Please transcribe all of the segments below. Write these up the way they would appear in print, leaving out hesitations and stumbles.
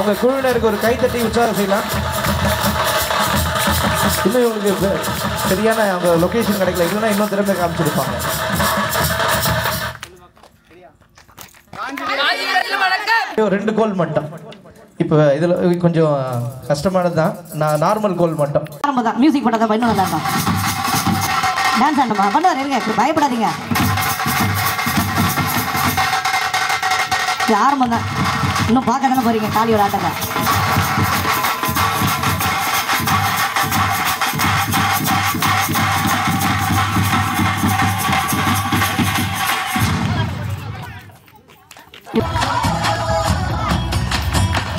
அவங்க குழுவினருக்கு ஒரு கைத்தட்டி உற்சாகம் செய்யலாம். இன்னும் இவங்களுக்கு சரியான அவங்க லொக்கேஷன் கிடைக்கல, இல்லைன்னா இன்னும் திறமை காமிச்சிருப்பாங்க. ரெண்டு கோல் மட்டும். இப்போ இதில் கொஞ்சம் கஷ்டமானது தான். நான் நார்மல் கோல் மட்டும். மியூசிக் பண்ணாத பண்ணணும் தான் டான்ஸ் ஆடணுமா பண்ணுவார். இருங்க பயப்படாதீங்க. இது ஆரம்பம் தான். இன்னும் பார்க்க தானே போறீங்க காளியோட ஆட்டத்தை.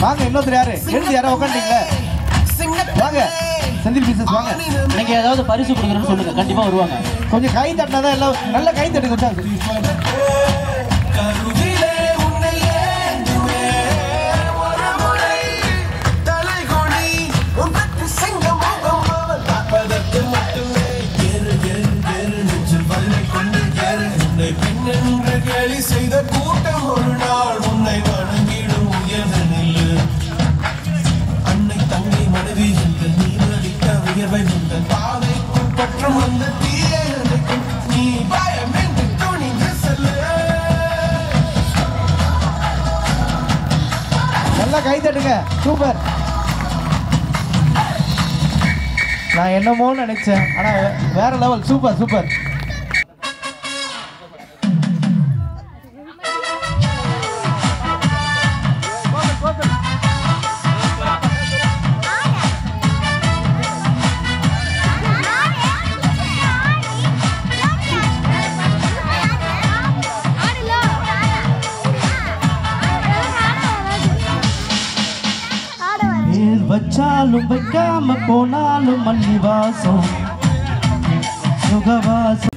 வாங்க இன்னொருத்தர் யாரு எழுந்து யாரோ உட்காந்துட்டீங்களே, வாங்க செந்தில் பீசஸ் வாங்க. நீங்க ஏதாவது பரிசு கொடுக்குறேன்னு சொல்லுங்க, கண்டிப்பா வருவாங்க. கொஞ்சம் கை தட்டினாதான் எல்லாம் நல்ல கை தட்டி கொடுத்தாங்க. செய்த கூட்டம் ஒரு நாள் உன்னை வணங்கிடும் உயர்ந்த நெல்லு. அன்னை தங்கை மனைவி என்று நீ நடித்த உயர்வை முந்தன் பாதைக்குள் பற்றும் அந்த தீயை அணைக்கும் நீ பயமின்றி துணிந்து செல்லு. நல்லா கை தட்டுங்க, சூப்பர். நான் என்னமோ நினைச்சேன், ஆனா வேற லெவல், சூப்பர் சூப்பர். வச்சாலும் வைக்காம போனாலும் மல்லி வாசம் சுகவாசம்.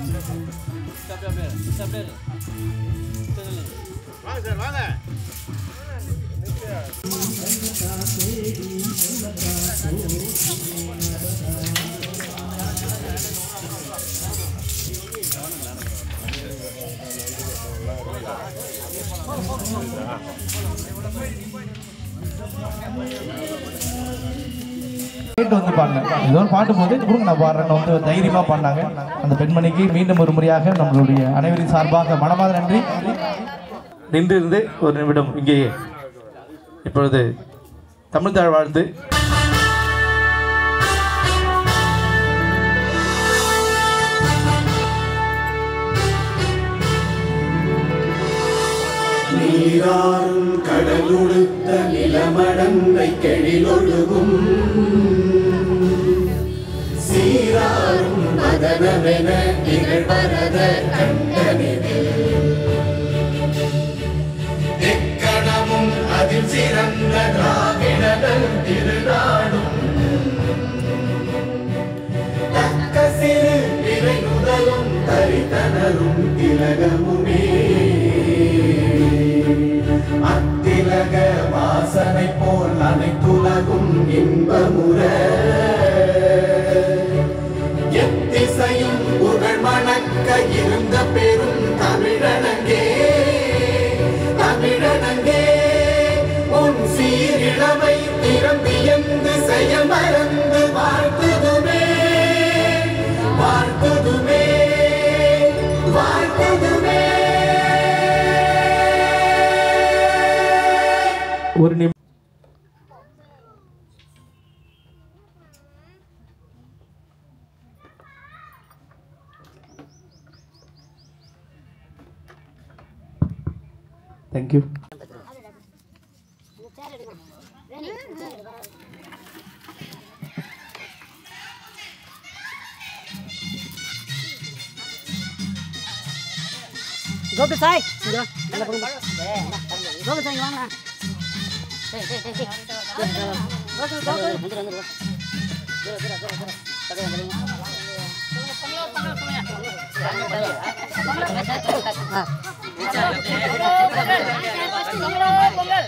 கேட்டு வந்து பாடினேன். ஏதோ பாட்டு போது கொடுங்க நான் பாடுறேன்னு வந்து தைரியமாக பாடினாங்க. அந்த பெண்மணிக்கு மீண்டும் ஒரு முறையாக நம்மளுடைய அனைவரின் சார்பாக மனமார்ந்த நன்றி. நின்றிருந்து ஒரு நிமிடம் இங்கேயே இப்பொழுது தமிழ்தாழ் வாழ்த்து. நீராறும் கடலுடுத்த நிலமடந்தை கெழிலொழுகும் சீராறும் மதனமென நிகழ்வரத கண்டனில் எக்கணமும் அதில் சிறந்த திராவிடர்கள் திருநாடும் தக்க சிறு பிறை முதலும் தரித்தனரும் திலகமுமே அத்திலக வாசனை போல் அனைத்துலகும் இன்பமுற எத்திசையும் புகழ் மணக்க இருந்த பெரும் தமிழனங்கே தமிழனங்கே உன் சீரிழமை திறம்பியந்து செயல் மறந்து வாழ்த்துதுமே வாழ்த்துதுமே வாழ்த்துதுமே. ஒரு நிமிடம் தேங்க்யூ. கோபி சாய் கோபி சாய் வாங்க. பொங்கல்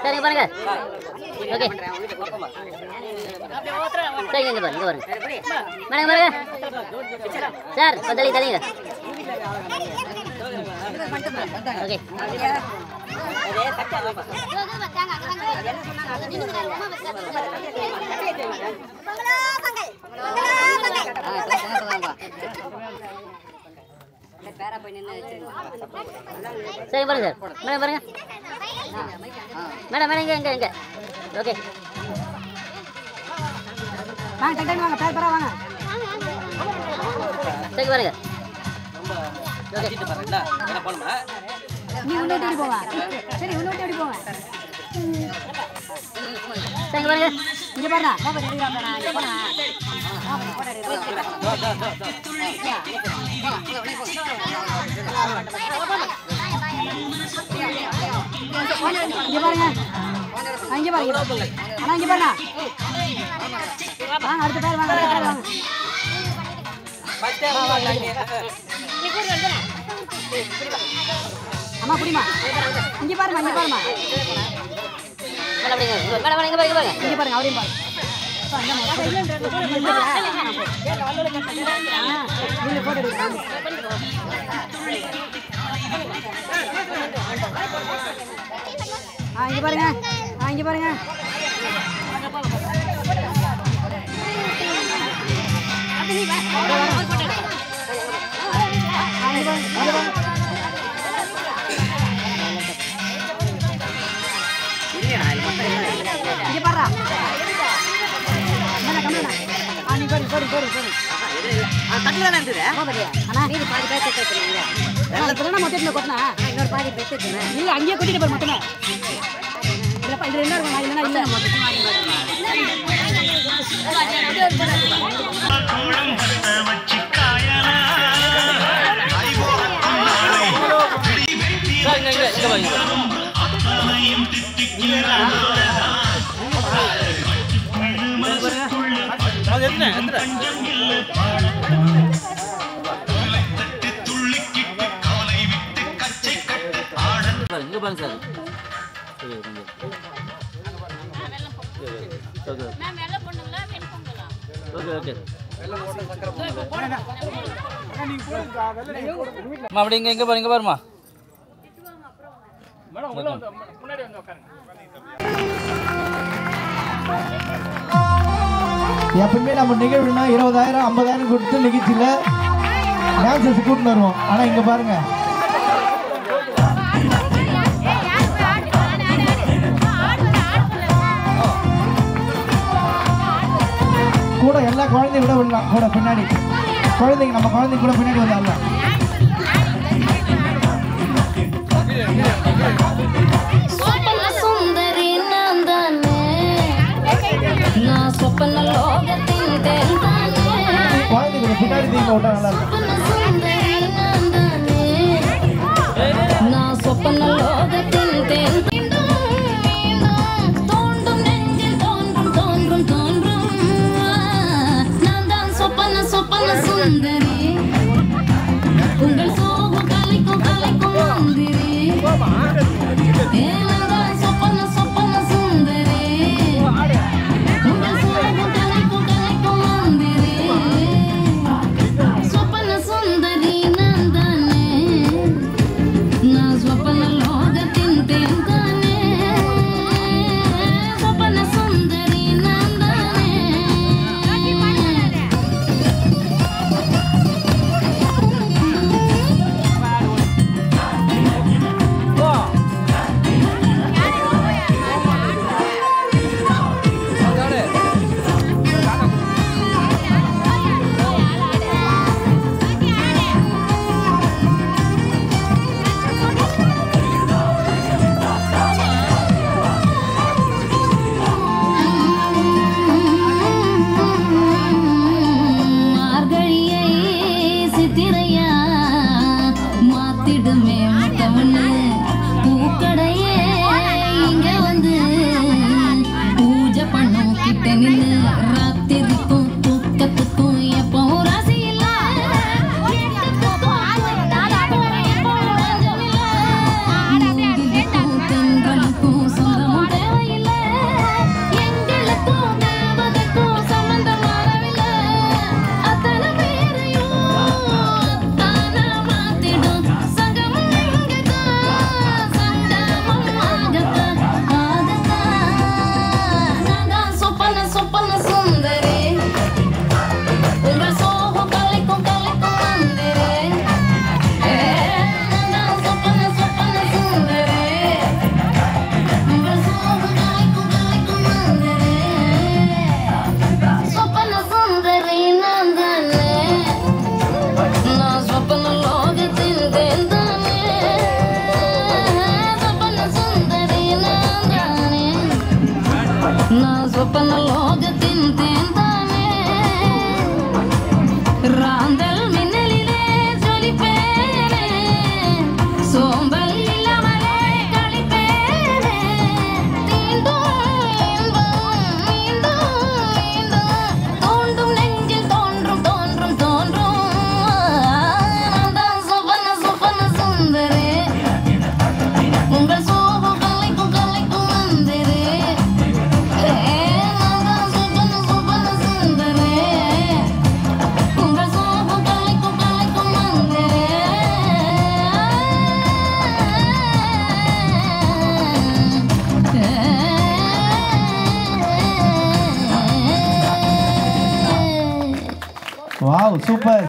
சரிங்க பாருங்க. ஓகே சரிங்க, இங்க பாருங்க மேடம் பாருங்க சார். தள்ளிங்க ஓகே. சரி பாருங்க சார். மேடம் பாருங்க மேடம் எங்க ஓகே வாங்க டக்கு வாங்க பேர் வாங்க. சரி பாருங்க. நீ உன்னோட்டி ஓடி போவா. சரி உன்னோட்டி ஓடி போவா. சரி பாருங்க. இங்க பாருடா. வா பாரு எடுக்கறா இங்க போடா. இங்க பாருங்க. இங்க பாருங்க. அண்ணா இங்க பாருடா. வாங்க அடுத்த பேர் வாங்க. அம்மா புடிமா. இங்க பாருமா. மேடம் இங்க பாருங்க. இங்க பாருங்க அவரையும் பாருங்க. இங்க பாருங்க. இங்க பாருங்க. இங்க பாருடா. என்ன கம்ப்ளீட் நீ போடு. தட்டல நடந்துது. அண்ணா நீ பாதி பேர் செட் பண்ணுங்க. நான் இப்பதான் மொத்தத்துல கொட்டனா. இன்னொரு பாதி பேர் செட் பண்ணு. இல்ல அங்கேயே கொட்டிட்டு போற மொத்தமா. இல்லப்பா இதுல என்ன இருக்கு? நான் இல்லனா இல்ல மொத்தமா வாங்கி வரேன். இங்க பாருங்க சார். ஓகே அப்படி இங்க பாருமா. எப்பவுமே நம்ம நிகழ்வுனா 20,000 50,000 கொடுத்து நிகழ்ச்சியில் டான்ஸர்ஸ் கூட்டின்னு வருவோம். ஆனால் இங்கே பாருங்க, கூட எல்லா குழந்தைங்க கூட விடலாம். கூட பின்னாடி குழந்தைங்க, நம்ம குழந்தைங்க கூட பின்னாடி வந்தாடலாம். குழந்தைங்க பின்னாடி தீங்க விட்டா நல்லா இருக்கும். உங்கள் சோகம் கலைக்கும் மந்திரி சொப்பன சுந்தரி. உங்கள் சோகம் கலைக்கும் மந்திரி சொப்பன சுந்தரி நான் தானே. நான் சொப்பன வாவ் சூப்பர்.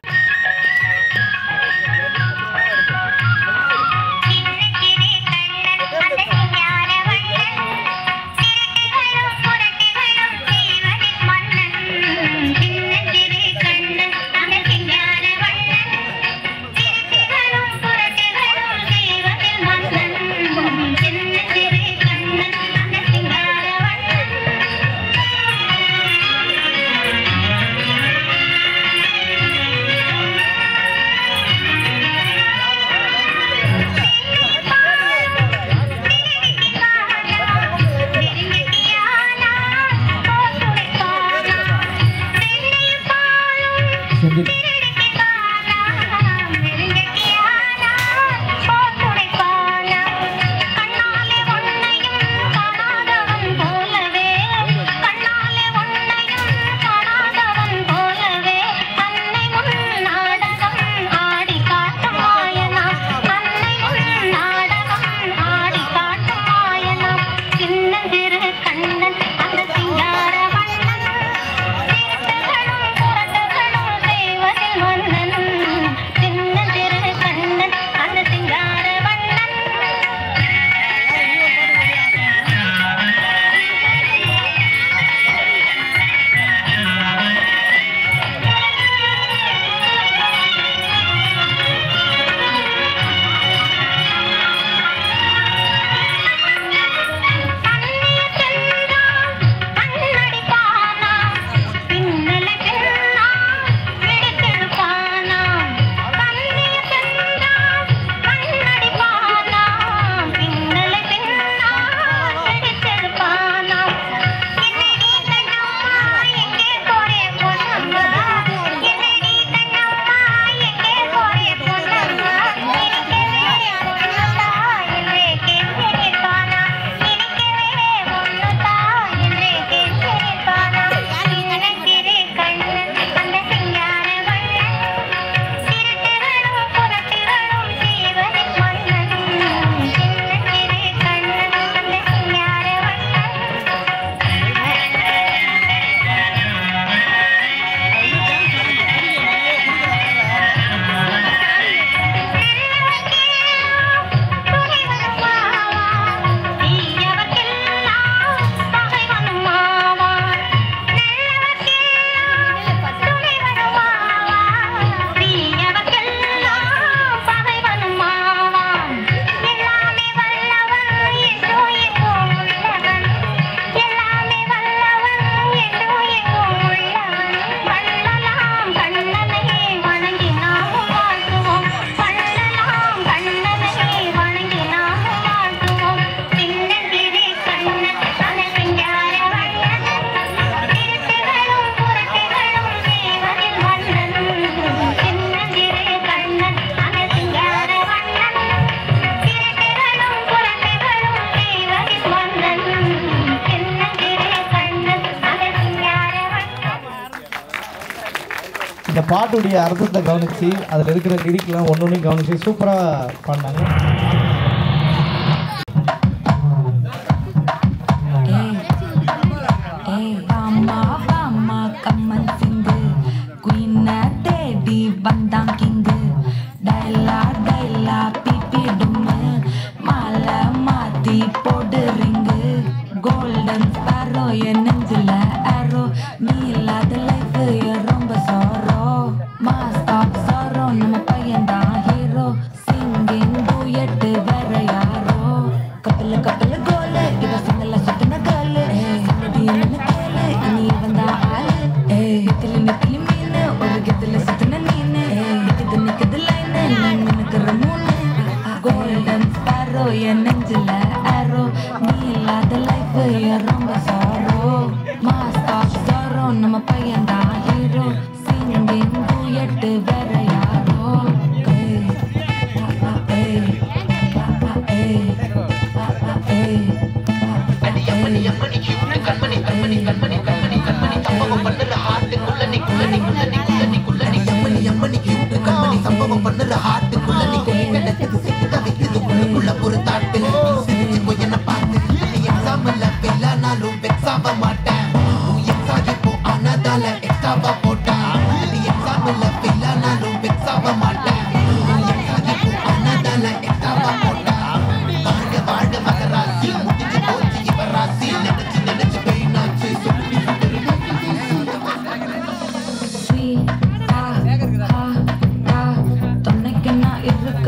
இந்த பாட்டுடைய அர்த்தத்தை கவனித்து அதில் இருக்கிற லிரிக்லாம் ஒன்று கவனித்து சூப்பராக பண்ணாங்க.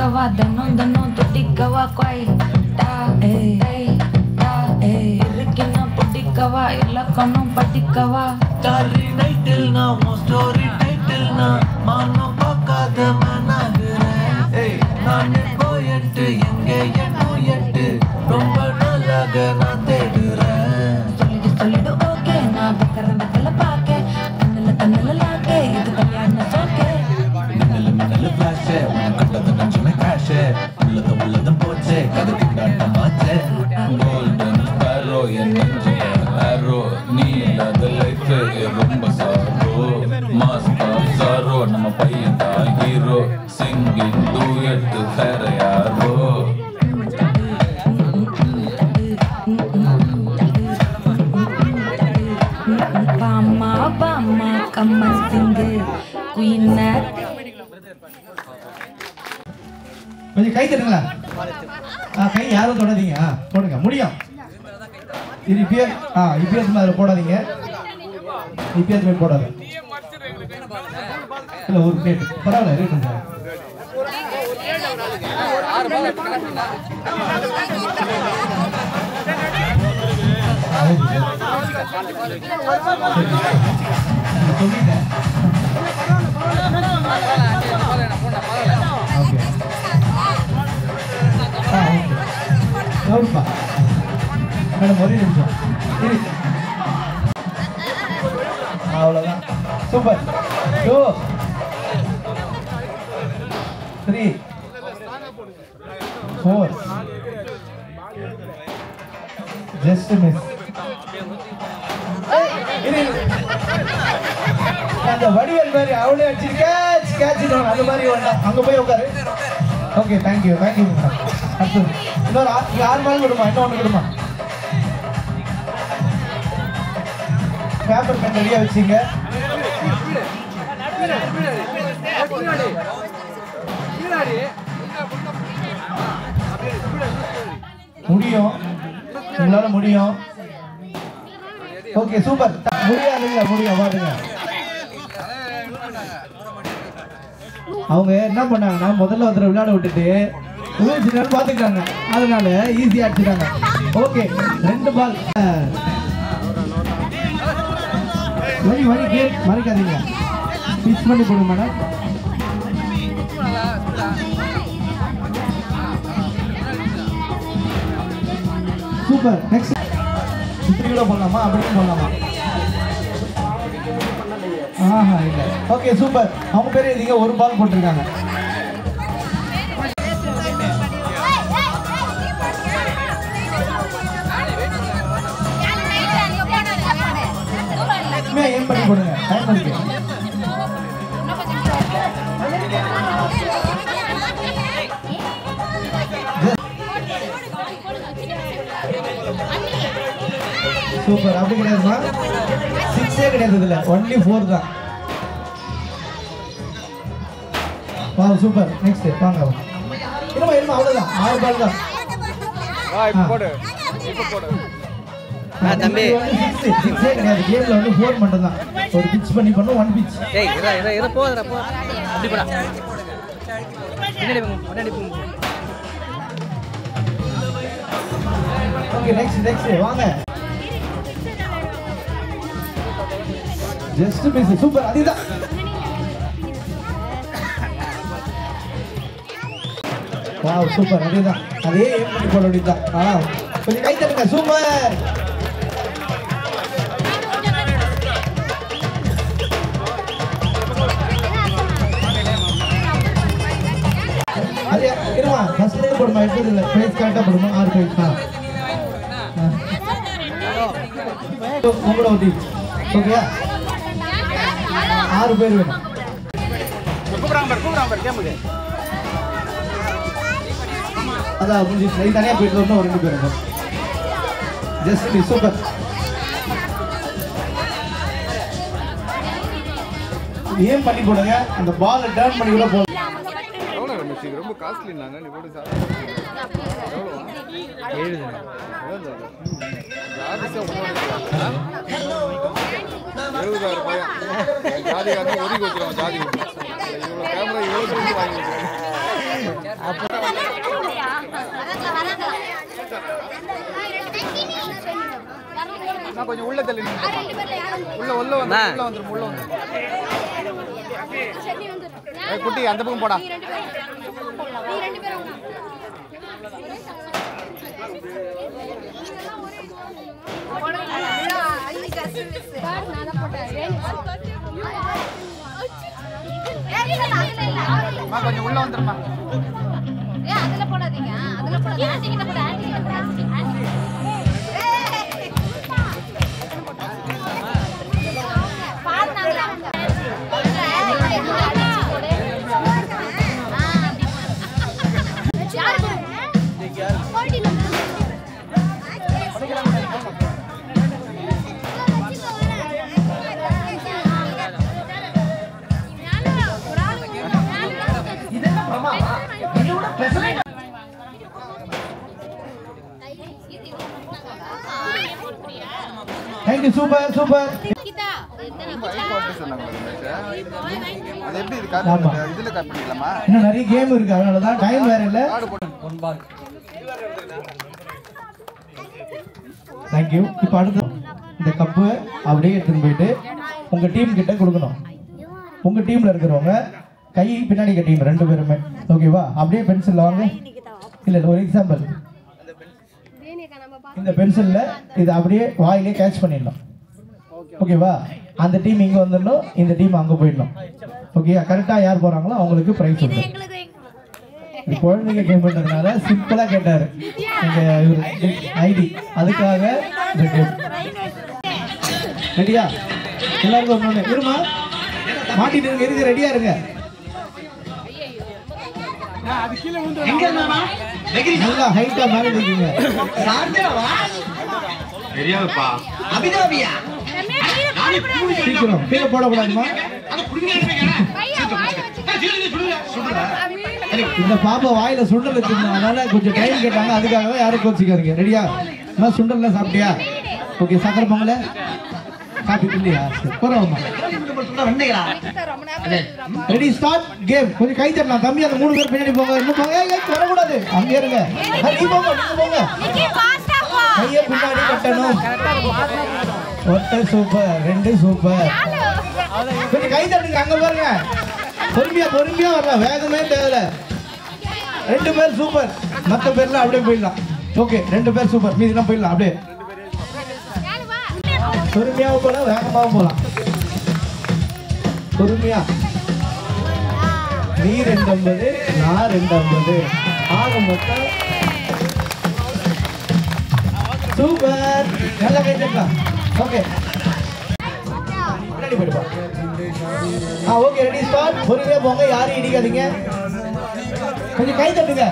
துடிக்கவா தனம் தனம் துடிக்கவா கொய் டா ஏய் டா ஏய் இருக்கேனா பிடிக்கவா இலக்கணம் படிக்கவா ஸ்டாரி டைட்டில் நான் உன் ஸ்டோரி டைட்டில் நான் மானம் பார்க்காத மனாகிறேன் ஏய் நான் போயிட்டு எங்கே என் போயிட்டு ரொம்ப நாளாக நான் தேடுறேன் சொல்லிடு ஓகே நான் பக்கறேன் வெத்தல பாக்க தன்னல லாக்கே இது கல்யாண சோக்கே மின்னல் ஃபிளாஷ் உனக்கு கண்டது நச்சுமே கிராஷ் உள்ளதும் போச்சே கதைக்கு டாட்டமாச்சே கோல்டன் ஸ்பாரோ என் நெஞ்சில ஆரோ நீ இல்லாத லைஃப் ரொம்ப சாரோ மாஸ்டா சாரோ நம்ம பையன் தான் ஹீரோ சிங்கிங் டூயட் வேற யாரோ பாமா பாமா கம்மா சிங்கு குயினா கொஞ்சம் கை தட்டுங்களா கை யாரும் தொடாதீங்க போடுங்க முடியும் இது இப்பயே அதில் போடாதீங்க இப்பயே அது போடாத இல்லை ஒரு பிளேட் பரவாயில்ல இருக்கட்டும் சார் சொல்லிட்டேன் ஓகே ஓகேப்பா மேடம் ஒரே நிமிஷம் இரு அவ்வளோதான் சூப்பர் 2 3 4 ஜஸ்ட் மிஸ் அந்த வடிவேல் மாதிரி அவளே வச்சு கேட்ச் அந்த மாதிரி வேண்டாம் அங்கே போய் உட்காரு ஓகே தேங்க்யூ மேடம் அடுத்தது இன்னொரு 6 மாதம் விடுமா இன்னொன்று விடுமா பேப்பர் பென் ரெடியாக வச்சுங்க முடியும் உங்களால முடியும் ஓகே சூப்பர் முடியாதுங்க முடியும் பாருங்க அவங்க என்ன பண்ணாங்கன்னா முதல்ல ஒருத்தர் விளையாட விட்டுட்டு ஊழிச்சு பார்த்துக்கிட்டாங்க அதனால ஈஸியாக அடிச்சுட்டாங்க ஓகே 2 பால் வழி கேம் மறைக்காதீங்க பிச் பண்ணி போடுங்க மேடம் சூப்பர் நெக்ஸ்ட் இப்படி கூட போடலாமா அப்படியும் போடலாமா ஆஹா இல்லை ஓகே சூப்பர் அவங்க பேர் எதுங்க ஒரு பால் போட்டிருக்காங்க ஏன் பண்ணி கொடுங்க டைம் பண்ணிக்க சூப்பர் அப்படி கிடையாதுமா 6 கிடையாது இதுல ஒன்லி 4 தான் வா சூப்பர் நெக்ஸ்ட் வாங்க இருமா அவ்வளவுதான் 6 பால் தான் இப்போ போடு தம்பி 6 கிடையாது கேம்ல வந்து 4 மட்டும் தான் ஒரு பிட்ச் பண்ணி பண்ணு 1 பிட்ச் ஏய் இர போடா அப்படி போடா பின்னாடி ஓகே நெக்ஸ்ட் வாங்க ஜஸ்ட் மிஸ் சூப்பர் அதுதான் வாவ் சூப்பர் அதுதான் அதே ஏம் பண்ணி போட வேண்டியதுதான் கொஞ்சம் கை தட்டுங்க சூப்பர் அது இருமா ஃபர்ஸ்ட் டைம் போடுமா எடுத்தது இல்லை பிரைஸ் கரெக்டாக போடுமா 6 பிரைஸ் தான் உங்களோட ஒரு டீம் ஓகேயா 6 பேர் வேணும் அதான் முடிஞ்சிச்சு நீ தனியாக போயிட்டு வரணும் ஒரு 2 பேர் இருக்கும் ஜஸ்ட் மிஸ் சூப்பர் ஏன் பண்ணி போடுங்க அந்த பாலை டர்ன் பண்ணி கூட போடுங்க ரொம்ப காஸ்ட்லினாங்க நீ போடு சார் ஜாதி ஒதுக்கி வச்சிருவாங்க ஜாதி இவ்வளோ கேமரா இவ்வளோ வாங்கி கொஞ்சம் உள்ள தள்ளி உள்ள வந்துரும் குட்டி அந்த பக்கம் போடா. கொஞ்சம் உள்ள வந்துருமா. அதுல போடாதீங்க, அதுல Thank you, super. அது எப்படி இது ஆமா. இதுல கட் பண்ணிடலாமா? இன்னும் நிறைய கேம் இருக்கு, அதனால தான் டைம் வேற இல்ல. Thank you. இப்போ அடுத்து இந்த கப்பு அப்படியே எடுத்துட்டு போயிட்டு உங்க டீம் கிட்ட கொடுக்கணும். உங்க டீம்ல இருக்கிறவங்க கை பின்னாடி கட்டிங்க ரெண்டு பேருமே. ஓகேவா? அப்படியே பென்சில் வாங்க. இல்ல ஒரு எக்ஸாம்பிள், இந்த பென்சில்ல இது அப்படியே வாயிலே கேட்ச் பண்ணிடணும். ஓகேவா? அந்த டீம் இங்க வந்துடணும், இந்த டீம் அங்க போயிடணும். ஓகே, கரெக்டா யார் போறாங்களோ அவங்களுக்கு பிரைஸ் உண்டு. இது குழந்தைங்க கேம் பண்றதுனால சிம்பிளா கேட்டாரு எங்க ஐடி, அதுக்காக இந்த கேம். ரெடியா? எல்லாருக்கும் ஒண்ணு இருமா, மாட்டிட்டு இருங்க, இருக்கு, ரெடியா இருங்க. நல்லா ஹைட்டா மேல இருக்கீங்க. சீக்கிரம் கீழே போடக்கூடாதுமா. இந்த பாப்பா வாயில சுண்டல் வச்சிருந்தோம், அதனால கொஞ்சம் டைம் கேட்டாங்க, அதுக்காக யாரும் கோச்சிக்காதீங்க. ரெடியா? சுண்டல்லாம் சாப்பிட்டியா? ஓகே, சக்கரை பொங்கல சாப்பிட்டு இல்லையா? போறோம்மா. Ready, start game. கொஞ்சம் கை தட்டலாம் தம்பி, அந்த 3 பேர் பின்னாடி போங்க. இன்னும் போங்க, வரக்கூடாது, அங்க இருங்க. நீ போங்க, நீங்க போங்க. கையை பின்னாடி கட்டணும். ஒருத்த சூப்பர், 2 சூப்பர். கொஞ்சம் கை தட்டுங்க, அங்க பாருங்க. பொறுமையா பொறுமையா வரலாம், வேகமே தேவையில்ல. 2 பேர் சூப்பர், மற்ற பேர்லாம் அப்படியே போயிடலாம். ஓகே, 2 பேர் சூப்பர், மீதிலாம் போயிடலாம். அப்படியே பொறுமையாவும் போகலாம், வேகமாகவும் போகலாம். பொறுமையா. நீ 250, நான் 250, ஆக மொத்தம் சூப்பர். நல்லா கை தட்டலாம். ஓகே, ரெடி போயிடுப்பா. Okay, ready, start. பொறுமையா போங்க, யாரையும் இடிக்காதீங்க. கொஞ்சம் கை தட்டுங்க.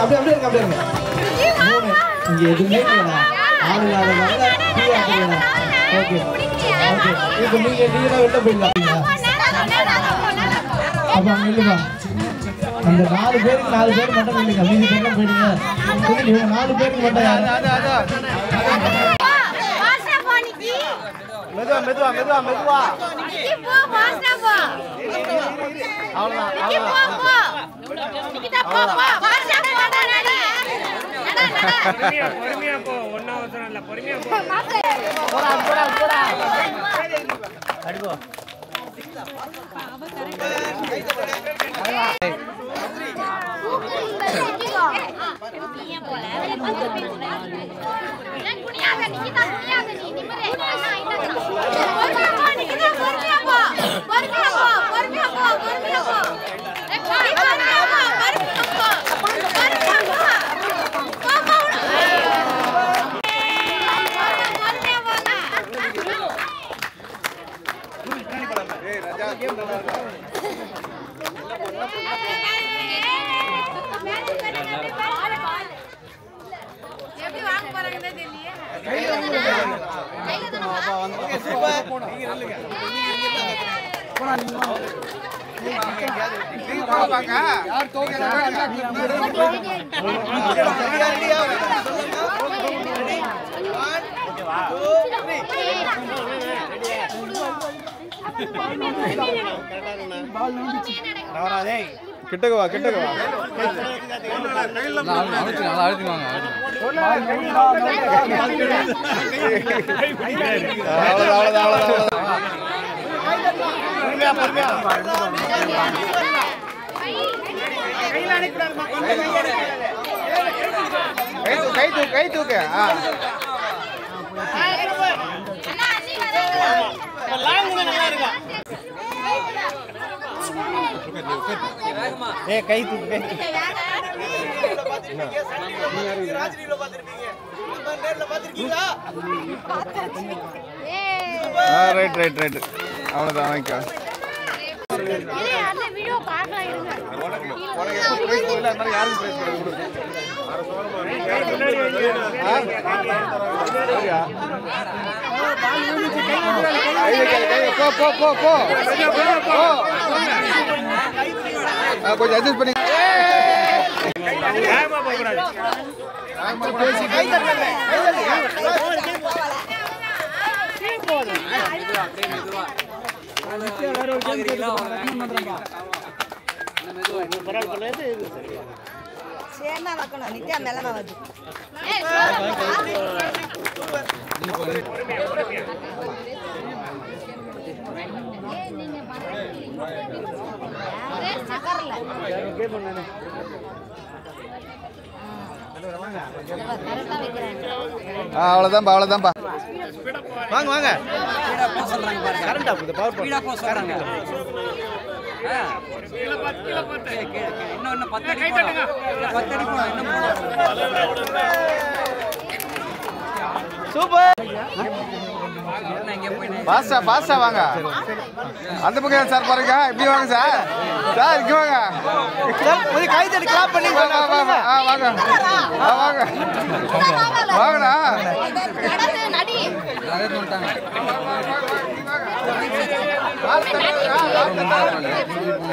அப்படியே அப்படியே இருங்க, அப்படியே இருங்க. இங்க எதுவுமே இல்லையா? ஆள் இல்லாதனால ஃப்ரீயா இருக்கீங்களா? Okay okay. இப்போ நீங்க வெளில போயிடலாம். அப்ப அங்க இல்லைப்பா, அந்த 4 பேருக்கு 4 பேர் மட்டும் இல்லைங்க, மீதி பேர்லாம் போயிடுங்க. இவங்க 4 பேருக்கு மட்டும் யாரு? மெதுவா மெதுவா மெதுவா மெதுவா. பொறுமையா போ, ஒன்னும் அவசரம் இல்ல, பொறுமையா போ. அடிப்போ. கிட்டக்கு வா கிட்டக்கு வா கை தூக்கு கை தூக்கு ரைட் ரைட் ரைட் அவ்வளோதான் வாங்கிக்கோ கொஞ்சம் அட்ஜஸ்ட் பண்ணி நித்யா மெல்லமா வந்து அவ்வளோதான்ப்பா அவ்வளோதான்ப்பா வாங்க வாங்க கரண்ட் ஆஃப் இது பவர் ஸ்பீடா போ சொல்றாங்க இன்னும் 10 அடி போடணும் 10 அடி போடணும் இன்னும் சூப்பர் பாஸ்டா பாஸ்டா வாங்க அந்த பக்கம் சார் பாருங்க இப்படி வாங்க சார் சார் இங்க வாங்க ஒரு கை தட்டி கிளாப் பண்ணி வாங்க வாங்க வாங்க வாங்கடா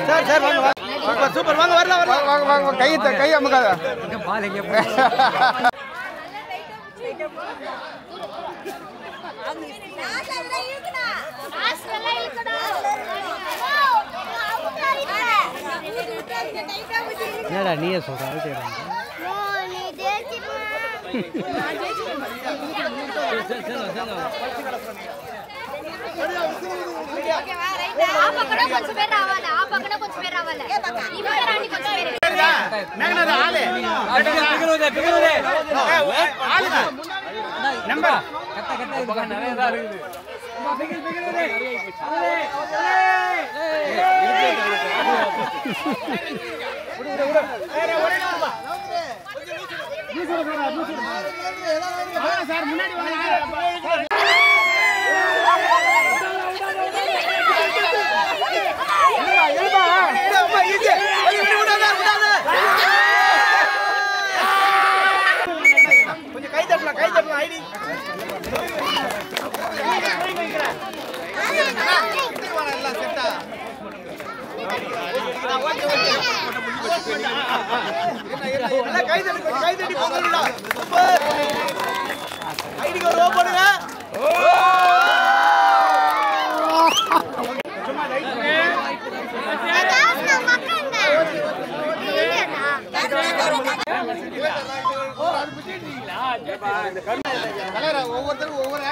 சார் சார் வாங்க சூப்பர் சூப்பர் வாங்க வரலாம் வரலாம் வாங்க வாங்க கை அமுக்காத பால் எங்க என்னடா நீயே சொல்ற కొంచెం పేరు రావాలి ఆ పక్కన కొంచెం పేరు రావాలి ఈ పక్కన రాండి కొంచెం పేరు మేఘనాథ ఆలే పిగలుదే ఆలుగా నంబర్ కట్ట కట్ట நிறைய தான் இருக்குது பிகிலுதே சார் முன்னாடி வாங்க கொஞ்சம் கை தட்டலாம் ஐடி கை தட்டி போங்க ஐடிக்கு ஒரு ஓ போடுங்க ஒவ்வொருத்தரும் ஒவ்வொரு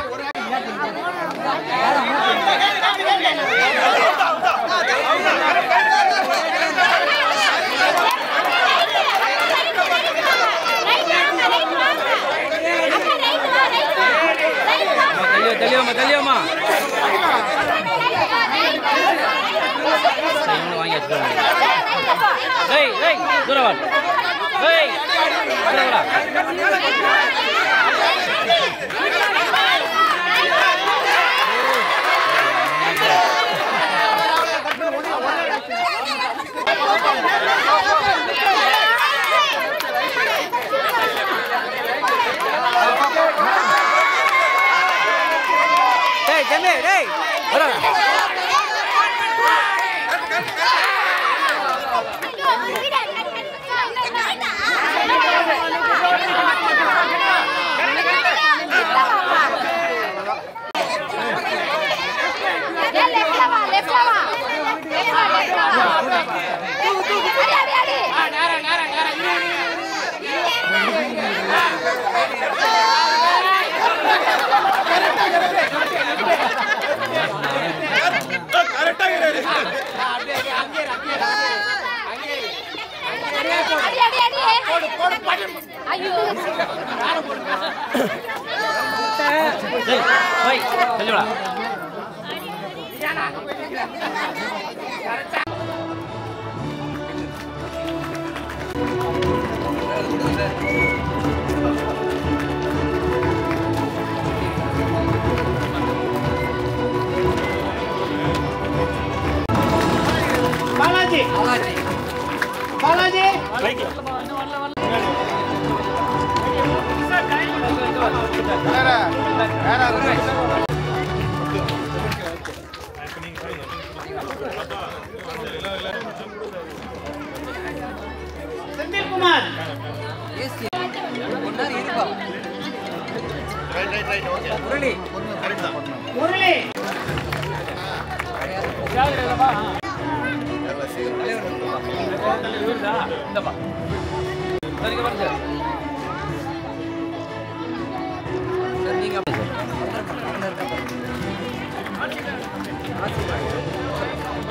தெரியுமா வாங்கி தூரவாள் ले பாலாஜி பாலாஜி செந்தில்குமார் முரளி முரளி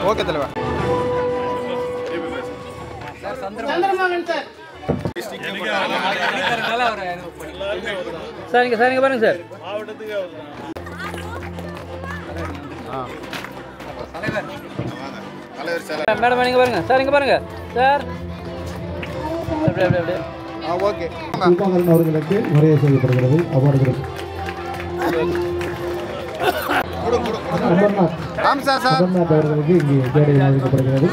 ஓகே தலைவா. சந்திரமோகன் சார் சார் இங்க பாருங்க சார். மேடம் இங்க பாருங்க சார். இங்க பாருங்க சார். அப்படியே ஓகே. சுல்பாகரன் அவர்களுக்கு முறையை செய்யப்படுகிறது. அவார்டுகள் ராம்சார் சார் அமர்நாத் அவர்களுக்கு இங்கே ஜேடை வழங்கப்படுகிறது.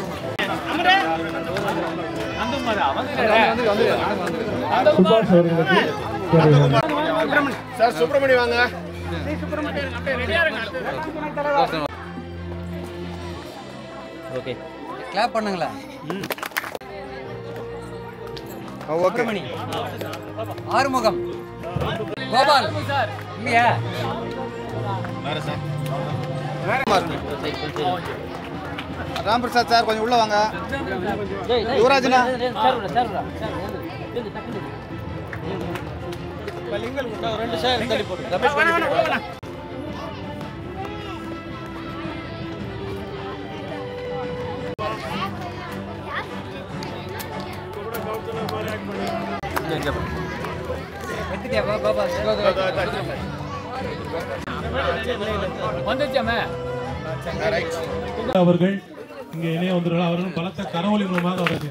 சுபாஷ் அவர்களுக்கு சார் சுப்பிரமணி வாங்க. ஓகே கிளாப் பண்ணுங்களா? ஓகே. ஆறுமுகம் கோபால் இல்லையா? ராம்பிரசாத் சார் கொஞ்சம் உள்ள வாங்க. யுவராஜனா அவர்கள் இங்கே இணைய வந்துள்ளார். அவர்கள் பலத்த கரவொலி மூலமாக அவருக்கு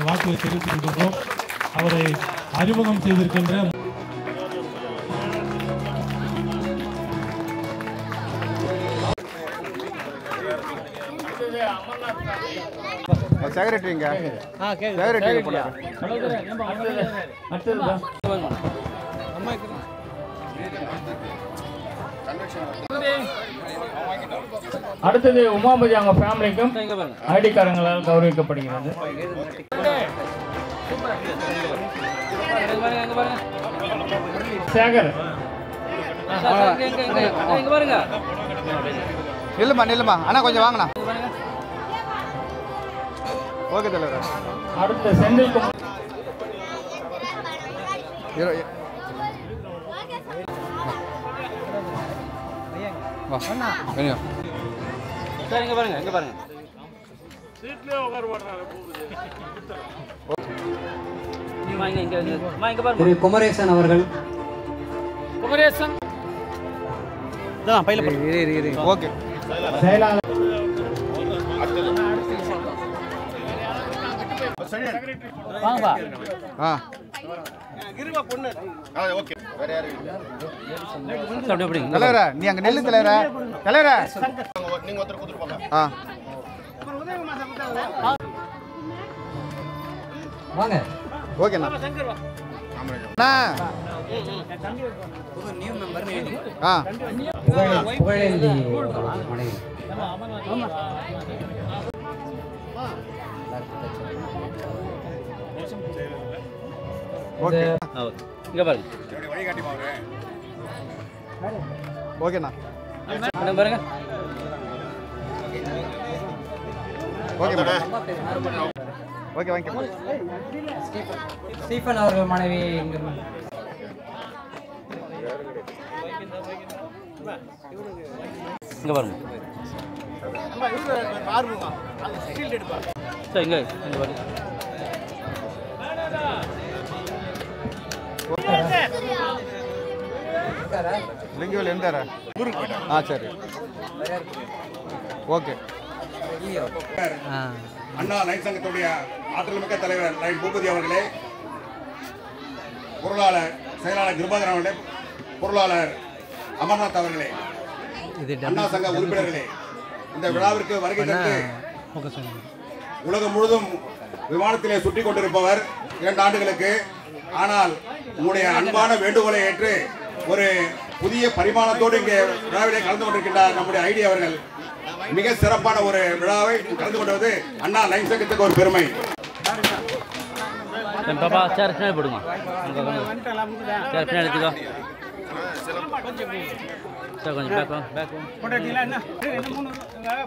வாழ்த்துக்களை தெரிவித்துக் கொண்டிருக்கிறோம். அவரை அறிமுகம் செய்திருக்கின்ற செக்ரட்டரிங்க. செக்ரட்டரி போனாரு. அடுத்தது உமாபதி அவங்க ஃபேமிலிக்கும் ஐடி காரங்களால் கௌரவிக்கப்படுகிறது. சேகர் நில்லுமா அண்ணா கொஞ்சம் வாங்கண்ணா. ஓகே தலைவர். அடுத்த செந்தில்குமார் சார் இங்க பாருங்க. திரு குமரேசன் அவர்கள். குமரேசன் ஓகே. செயலாளர் வாங்கப்பா. தலைவரா நீ அங்க நெல்லு தலைவரா. தலைவரா வாங்க. ஓகேண்ணா. புகழேந்தி மனைவி. ஓகே. இங்க பாருங்க. ஓகேண்ணா. பாருங்க. ஓகே வாங்க. ஸ்டீஃபன் அவர்கள் மனைவி இங்க பாருங்க. சார் இங்க பாருங்க. லிங்கவேல் இருந்தாரா? ஆ சரி, ஓகே. அண்ணா லைன் சங்கத்துடைய ஆற்றல் மிக்க தலைவர் லைன் பூபதி அவர்களே, பொருளாளர் செயலாளர் கிருபாகரன் அவர்களே, பொருளாளர் அமர்நாத் அவர்களே, அண்ணா சங்க உறுப்பினர்களே, இந்த விழாவிற்கு வருகை தந்து உலகம் முழுதும் விமானத்திலே சுற்றி கொண்டிருப்பவர் 2 ஆண்டுகளுக்கு. ஆனால் உங்களுடைய அன்பான வேண்டுகோளை ஏற்று ஒரு புதிய பரிமாணத்தோடு இங்கே விழாவிலே கலந்து கொண்டிருக்கின்றார் நம்முடைய ஐடி அவர்கள். மிக சிறப்பான ஒரு விழாவை கலந்து கொண்டது அண்ணா லைன் சங்கத்துக்கு ஒரு பெருமை. பாப்பா சார் பின்னாடி போடுங்க, சார் பின்னாடி எடுத்துக்கோ சார், கொஞ்சம் பேக் வாங்க, பேக்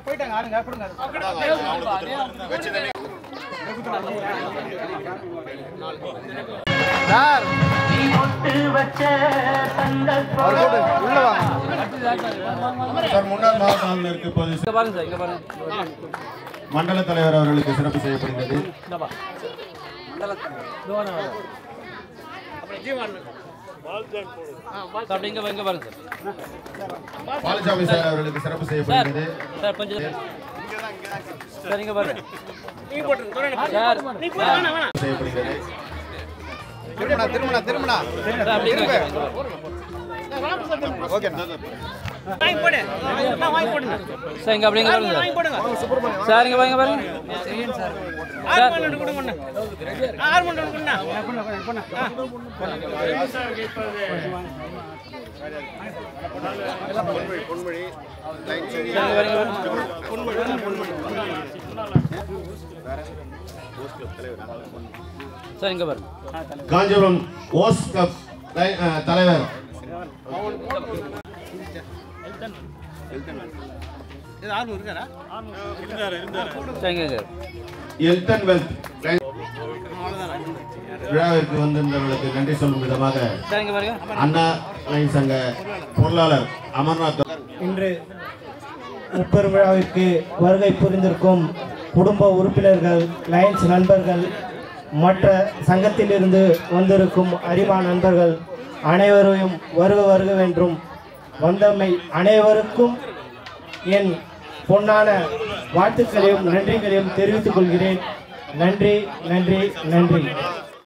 போயிட்டாங்க ஆளுங்க கொடுங்க சார் உள்ள வாங்க சார். முன்னாள் மாவட்ட ஆளுநருக்கு இங்கே பாருங்க சார், இங்கே பாருங்க. மண்டல தலைவர் அவர்களுக்கு சிறப்பு செய்யப்படுகிறது. இங்கே பாருங்க சார். பாலசாமி சார் அவர்களுக்கு சிறப்பு செய்யப்படுகிறது. சார் கொஞ்சம் சார் இங்கே பாருங்க செய்யப்படுகிறது. திருமணா ஓகே சார், இங்கே அப்படிங்க பாருங்க சார், இங்கே பாருங்க பாருங்க சார், இங்கே பாருங்க காஞ்சிபுரம் ஓஸ் கிளப் தலைவர் எல்டன் வெல்த் விழாவிற்கு வந்திருந்தவர்களுக்கு நன்றி சொல்லும் விதமாக அண்ணா லைன் சங்க பொருளாளர் அமர்நாத் இன்று முப்பெரும் விழாவிற்கு வருகை புரிந்திருக்கும் குடும்ப உறுப்பினர்கள், லைன்ஸ் நண்பர்கள், மற்ற சங்கத்திலிருந்து வந்திருக்கும் அரிமா நண்பர்கள் அனைவரையும் வருக வருகவென்றும் வந்தமை அனைவருக்கும் என் பொன்னான வாழ்த்துக்களையும் நன்றிகளையும் தெரிவித்துக் கொள்கிறேன். நன்றி நன்றி நன்றி.